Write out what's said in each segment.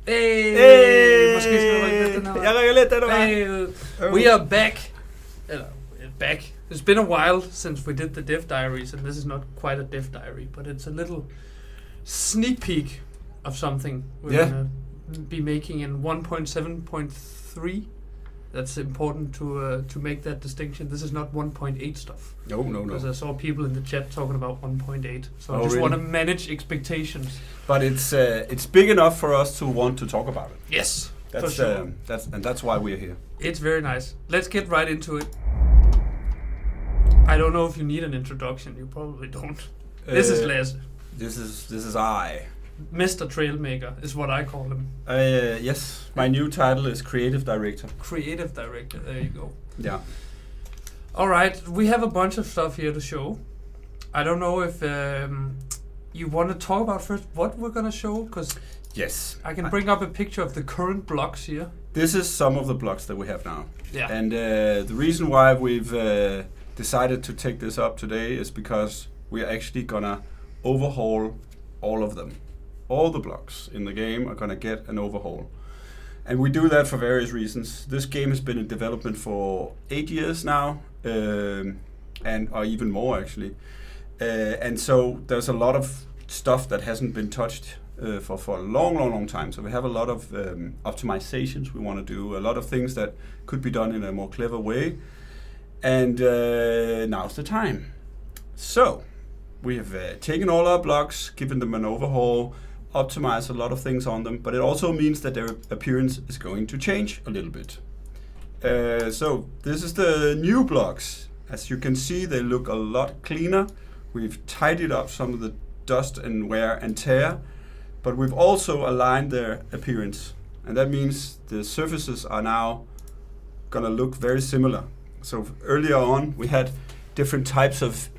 Hey! Måske skal du rykke lidt den her vej. Jeg rykker lidt den her vej. We are back. Back. It's been a while since we did the Dev Diaries, and this is not quite a Dev Diary, but it's a little sneak peek of something we're gonna be making in 1.7.3. That's important to make that distinction. This is not 1.8 stuff. No. Because I saw people in the chat talking about 1.8, so I just really? want to manage expectations. But it's big enough for us to want to talk about it. Yes, That's for sure. That's why we're here. It's very nice. Let's get right into it. I don't know if you need an introduction. You probably don't. This is Lasse. This is I. Mr. Trailmaker is what I call him. Yes, my new title is Creative Director. Creative Director, there you go. Yeah. Alright, we have a bunch of stuff here to show. I don't know if you want to talk about first what we're going to show, because yes, I can bring up a picture of the current blocks here. This is some of the blocks that we have now. Yeah. And the reason why we've decided to take this up today is because we're actually going to overhaul all of them. All the blocks in the game are going to get an overhaul. And we do that for various reasons. This game has been in development for 8 years now, or even more actually. And so there's a lot of stuff that hasn't been touched for a long time. So we have a lot of optimizations we want to do, a lot of things that could be done in a more clever way. And now's the time. So we have taken all our blocks, given them an overhaul, optimized a lot of things on them, but it also means that their appearance is going to change a little bit. So this is the new blocks. As you can see, they look a lot cleaner. We've tidied up some of the dust and wear and tear, but we've also aligned their appearance. And that means the surfaces are now gonna look very similar. So earlier on, we had different types of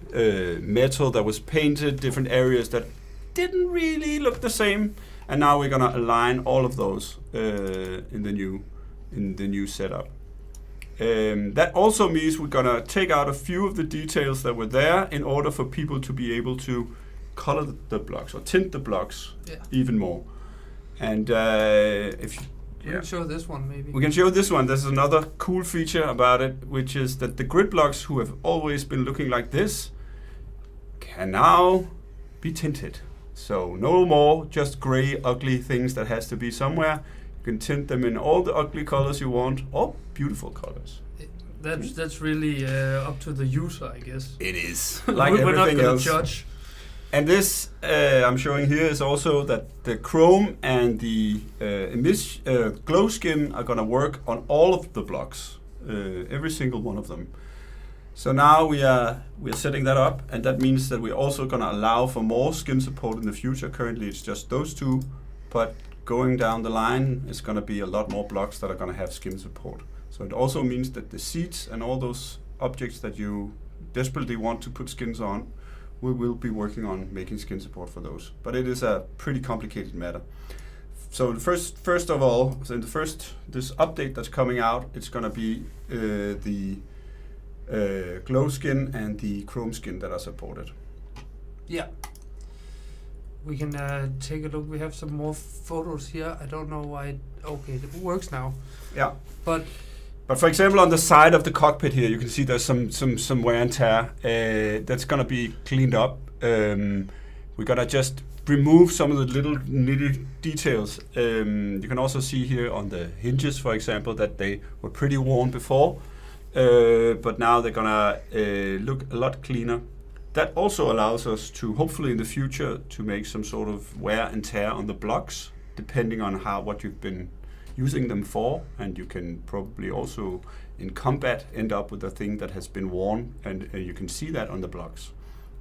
metal that was painted, different areas that didn't really look the same, and now we're gonna align all of those in the new setup. That also means we're gonna take out a few of the details that were there in order for people to be able to color the blocks or tint the blocks even more. And if We can show this one maybe. we can show this one. There's another cool feature about it, which is that the grid blocks who have always been looking like this can now be tinted. So no more just gray, ugly things that has to be somewhere. You can tint them in all the ugly colors you want, or beautiful colors. That's really up to the user, I guess. It is like We're not everything gonna else. judge. And this I'm showing here is also that the chrome and the glow skin are going to work on all of the blocks, every single one of them. So now we are setting that up, and that means that we're also going to allow for more skin support in the future. Currently it's just those two, but going down the line it's going to be a lot more blocks that are going to have skin support. So it also means that the seats and all those objects that you desperately want to put skins on, we will be working on making skin support for those. But it is a pretty complicated matter. So first of all, so in this update that's coming out, it's going to be the glow skin and the chrome skin that are supported. Yeah. We can take a look. We have some more photos here. I don't know why. Okay, it works now. Yeah. But for example, on the side of the cockpit here, you can see there's some wear and tear. That's going to be cleaned up. We're going to just remove some of the little nitty details. You can also see here on the hinges, for example, that they were pretty worn before. But now they're going to look a lot cleaner. That also allows us to, hopefully in the future, to make some sort of wear and tear on the blocks, depending on what you've been using them for, and you can probably also in combat end up with a thing that has been worn, and you can see that on the blocks.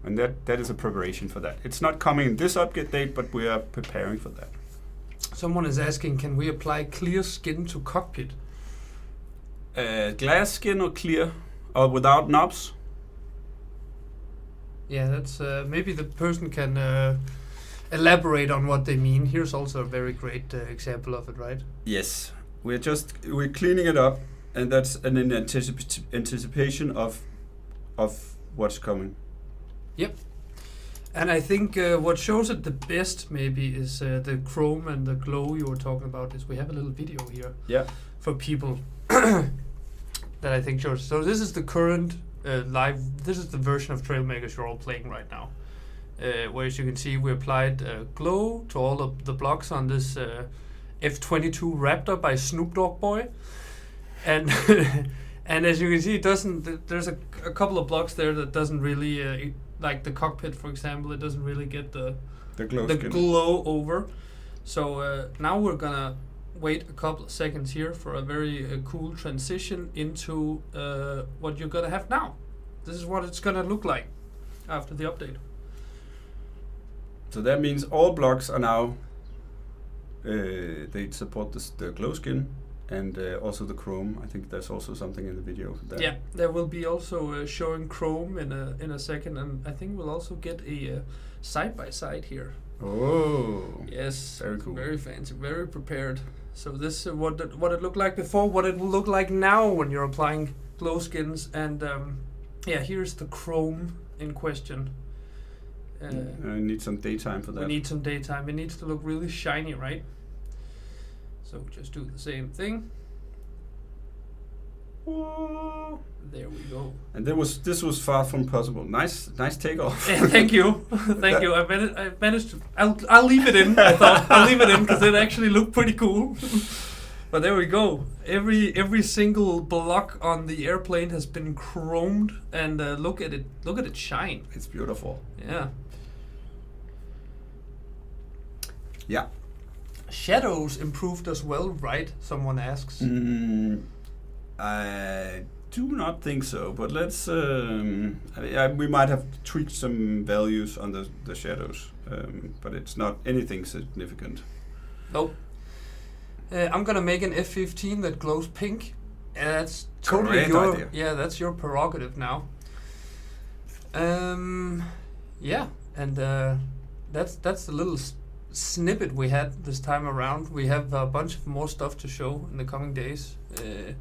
And that is a preparation for that. It's not coming in this update date, but we are preparing for that. someone is asking, can we apply clear skin to cockpit? Glass skin or clear, or without knobs? Yeah, that's maybe the person can elaborate on what they mean. Here's also a very great example of it, right? Yes, we're cleaning it up, and that's an anticipation of what's coming. Yep. And I think what shows it the best maybe is the chrome and the glow you were talking about. Is we have a little video here for people that I think shows. So this is the current live. This is the version of Trailmakers you're all playing right now. Where as you can see, we applied glow to all of the blocks on this F-22 Raptor by Snoop Dogg Boy, and and as you can see, it doesn't. There's a couple of blocks there that doesn't really like the cockpit, for example. It doesn't really get the glow over. So now we're gonna wait a couple of seconds here for a very cool transition into what you're gonna have now. This is what it's gonna look like after the update. So that means all blocks are now, they support the glow skin and also the chrome. I think there's also something in the video for that. Yeah, there will be also showing chrome in a second, and I think we'll also get a side-by-side here. Oh, yes, very cool. Very fancy, very prepared. So this is what it looked like before, what it will look like now when you're applying glow skins, and yeah, here's the chrome in question. I need some daytime for that. We need some daytime. It needs to look really shiny, right? So just do the same thing. Whoa. There we go. And this was far from possible. Nice takeoff. Yeah, thank you, thank you. I managed to. I'll leave it in. I thought I'll leave it in because it actually looked pretty cool. But there we go. Every single block on the airplane has been chromed, and look at it. Look at it shine. It's beautiful. Yeah. Yeah. Shadows improved as well, right? Someone asks. I do not think so, but let's. We might have tweaked some values on the shadows, but it's not anything significant. Nope. I'm gonna make an F-15 that glows pink. That's totally your idea. Yeah, that's your prerogative now. Yeah, and that's the little snippet we had this time around. We have a bunch of more stuff to show in the coming days.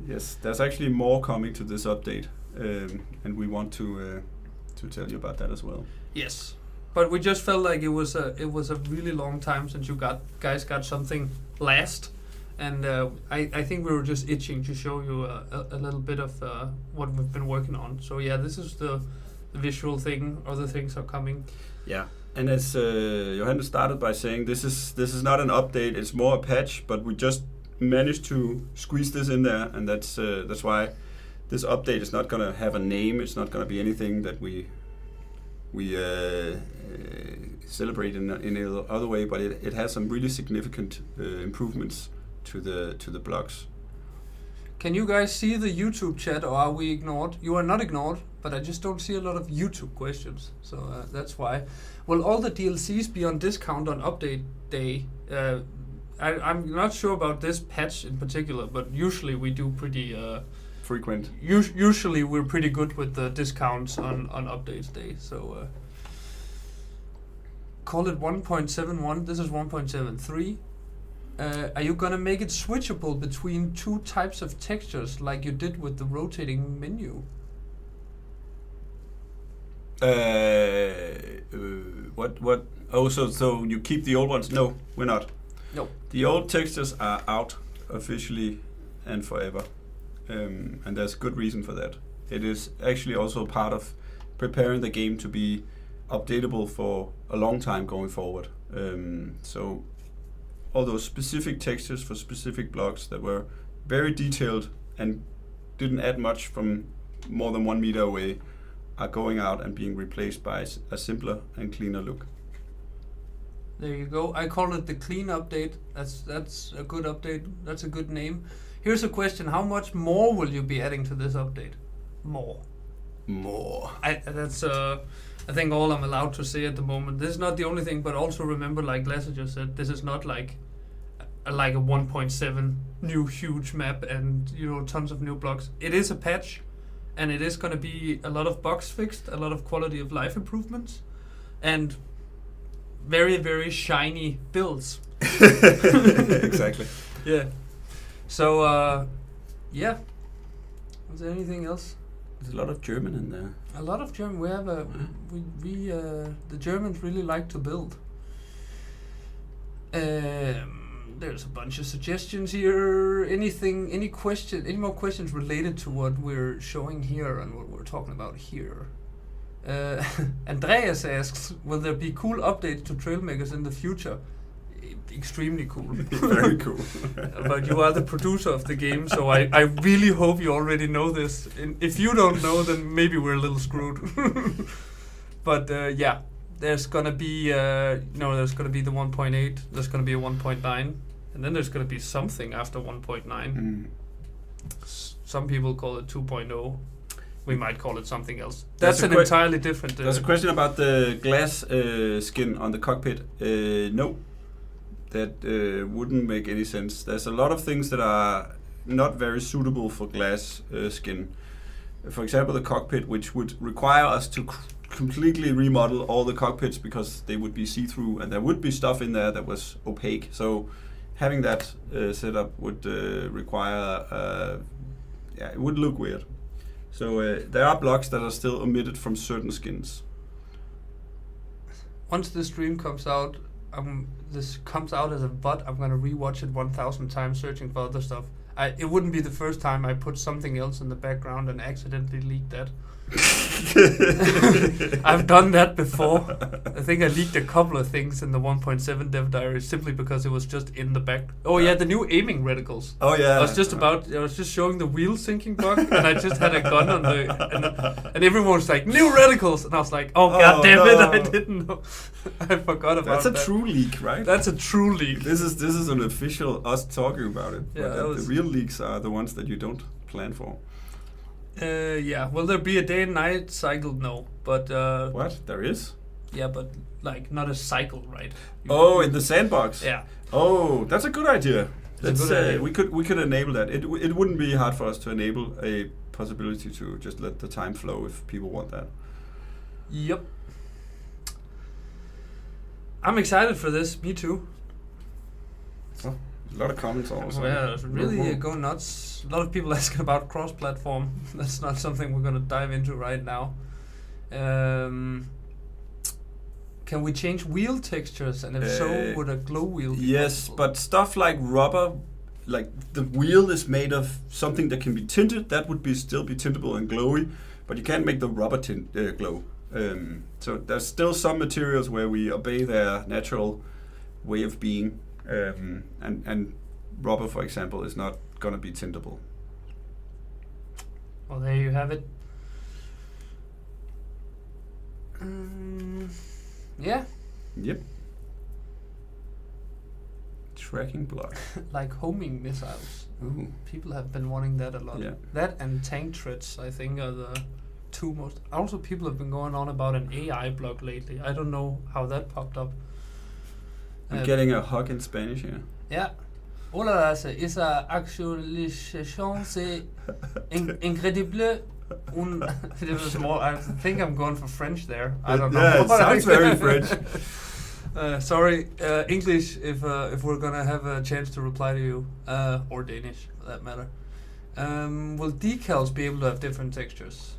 Yes, there's actually more coming to this update, and we want to tell you about that as well. Yes, but we just felt like it was a really long time since you guys got something last, and I think we were just itching to show you a little bit of what we've been working on. So yeah, this is the visual thing. Other things are coming. Yeah. And as Johannes started by saying, this is not an update; it's more a patch. But we just managed to squeeze this in there, and that's why this update is not going to have a name. It's not going to be anything that we celebrate in any other way. But it has some really significant improvements to the blocks. Can you guys see the YouTube chat, or are we ignored? You are not ignored, but I just don't see a lot of YouTube questions, so that's why. Will all the DLCs be on discount on update day? I'm not sure about this patch in particular, but usually we do pretty frequent. Usually we're pretty good with the discounts on updates day. So call it 1.71. This is 1.73. Are you gonna make it switchable between two types of textures like you did with the rotating menu? What? Oh, so you keep the old ones? No, we're not. No. The old textures are out officially and forever, and there's good reason for that. It is actually also part of preparing the game to be updatable for a long time going forward. So all those specific textures for specific blocks that were very detailed and didn't add much from more than 1 meter away are going out and being replaced by a simpler and cleaner look. There you go. I call it the clean update. That's a good update. That's a good name. Here's a question: how much more will you be adding to this update? More. That's I think all I'm allowed to say at the moment. This is not the only thing, but also remember, like Lasse just said, this is not like a 1.7 new huge map and tons of new blocks. It is a patch, and it is going to be a lot of bugs fixed, a lot of quality of life improvements, and very, very shiny builds. Exactly. Yeah. So yeah. Was there anything else There's a lot of German in there. A lot of German. We have the Germans really like to build. There's a bunch of suggestions here. Any more questions related to what we're showing here and what we're talking about here? Andreas asks, will there be cool updates to Trailmakers in the future? Extremely cool. Very cool. But you are the producer of the game, so I really hope you already know this. And if you don't know, then maybe we're a little screwed. But yeah, there's gonna be there's gonna be the 1.8. There's gonna be a 1.9, and then there's gonna be something after 1.9. Some people call it 2.0. We might call it something else. That's an entirely different. There's a question about the glass skin on the cockpit. No, that wouldn't make any sense. There's a lot of things that are not very suitable for glass skin. For example, the cockpit, which would require us to completely remodel all the cockpits because they would be see-through, and there would be stuff in there that was opaque. So having that setup would require, it would look weird. So there are blocks that are still omitted from certain skins. Once the stream comes out, this comes out as a VOD, I'm gonna rewatch it 1,000 times, searching for other stuff. It wouldn't be the first time I put something else in the background and accidentally leaked that. I've done that before. I think I leaked a couple of things in the 1.7 dev diary simply because it was just in the back. Oh yeah, the new aiming reticles. Oh yeah. I was just showing the wheel syncing bug, and I just had a gun on and everyone was like, new reticles, and I was like, oh god damn it, I didn't know. I forgot about that. That's a true leak, right? That's a true leak. This is an official us talking about it. Yeah, but the real leaks are the ones that you don't plan for. Yeah. Will there be a day and night cycle? No, but what? There is? Yeah, but like not a cycle, right? In the sandbox. Yeah. Oh, that's a good idea. Idea. We could enable that. It wouldn't be hard for us to enable a possibility to just let the time flow if people want that. Yep. I'm excited for this. Me too. Oh, a lot of comments also. Yeah, really go nuts. A lot of people asking about cross-platform. That's not something we're going to dive into right now. Can we change wheel textures? And if so, would a glow wheel be possible? But stuff like rubber, like the wheel is made of something that can be tinted. That would still be tintable and glowy, but you can't make the rubber tint glow. So there's still some materials where we obey their natural way of being, and rubber, for example, is not gonna be tintable. Well, there you have it. Yeah. Yep. Tracking block. Like homing missiles. Ooh. People have been wanting that a lot. Yeah. That and tank treads, I think, are the two most. Also, people have been going on about an AI block lately. I don't know how that popped up. I'm getting a hug in Spanish here. Yeah. Hola, Lasse. Esa actualización c'est incredible. It was more. I think I'm going for French there. I don't know. Yeah, it sounds very French. Sorry, English. If we're gonna have a chance to reply to you, or Danish for that matter. Will decals be able to have different textures?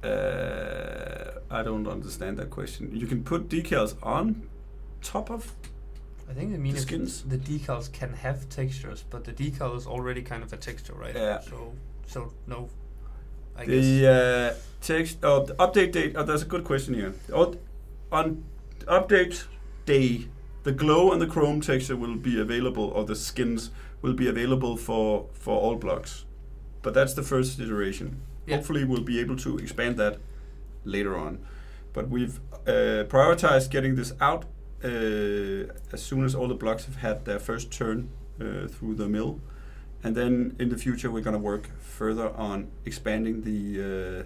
I don't understand that question. You can put decals on top of. I think it means skins. The decals can have textures, but the decal is already kind of a texture, right? Yeah. So no. I the guess. text. Oh, the update date. Oh, that's a good question here. On update day, the glow and the chrome texture will be available, or the skins will be available for all blocks. But that's the first iteration. Yeah. Hopefully, we'll be able to expand that later on. But we've prioritized getting this out as soon as all the blocks have had their first turn through the mill. And then in the future, we're going to work further on expanding the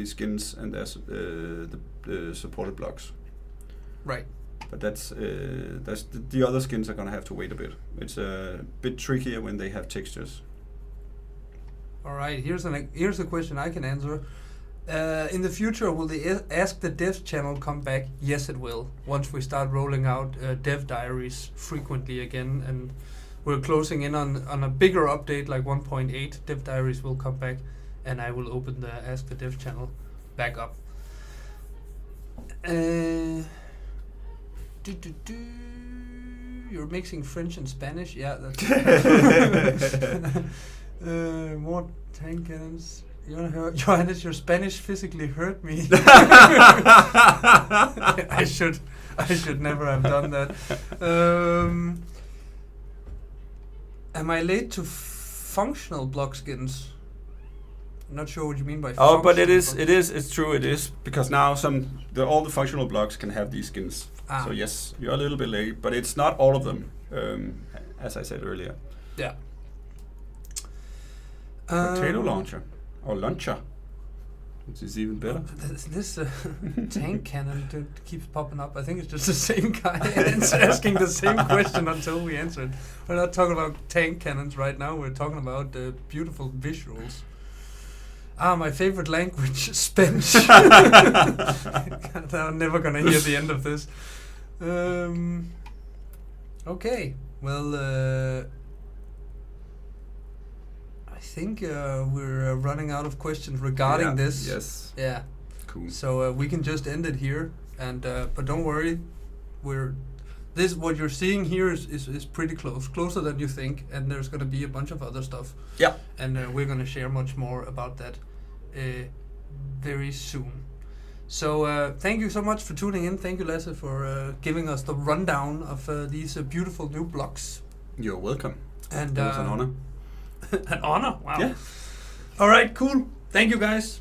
skins and the supported blocks. Right. But that's the other skins are going to have to wait a bit. It's a bit trickier when they have textures. All right. Here's a question I can answer. In the future, will the Ask the Devs channel come back? Yes, it will. Once we start rolling out dev diaries frequently again, and we're closing in on a bigger update like 1.8, dev diaries will come back. and I will open the Ask the Dev channel back up. You're mixing French and Spanish? Yeah, that's more tank cannons. Johannes, your Spanish physically hurt me. I should never have done that. Am I late to functional block skins? I'm not sure what you mean by. Oh, but it's true. It is because now all the functional blocks can have these skins. So yes, you're a little bit late, but it's not all of them, as I said earlier. Yeah. Potato launcher or launcher, which is even better. This tank cannon keeps popping up. I think it's just the same guy asking the same question until we answer it. We're not talking about tank cannons right now. We're talking about beautiful visuals. My favorite language, Spanish. I'm never gonna hear the end of this. Okay, well, I think we're running out of questions regarding this. Yes. Yeah. Cool. So we can just end it here, and but don't worry, what you're seeing here is pretty closer than you think, and there's gonna be a bunch of other stuff. Yeah. And we're gonna share much more about that very soon. So thank you so much for tuning in. Thank you, Lasse, for giving us the rundown of these beautiful new blocks. You're welcome. And it was an honor. An honor? Wow. Yeah. All right, cool. Thank you, guys.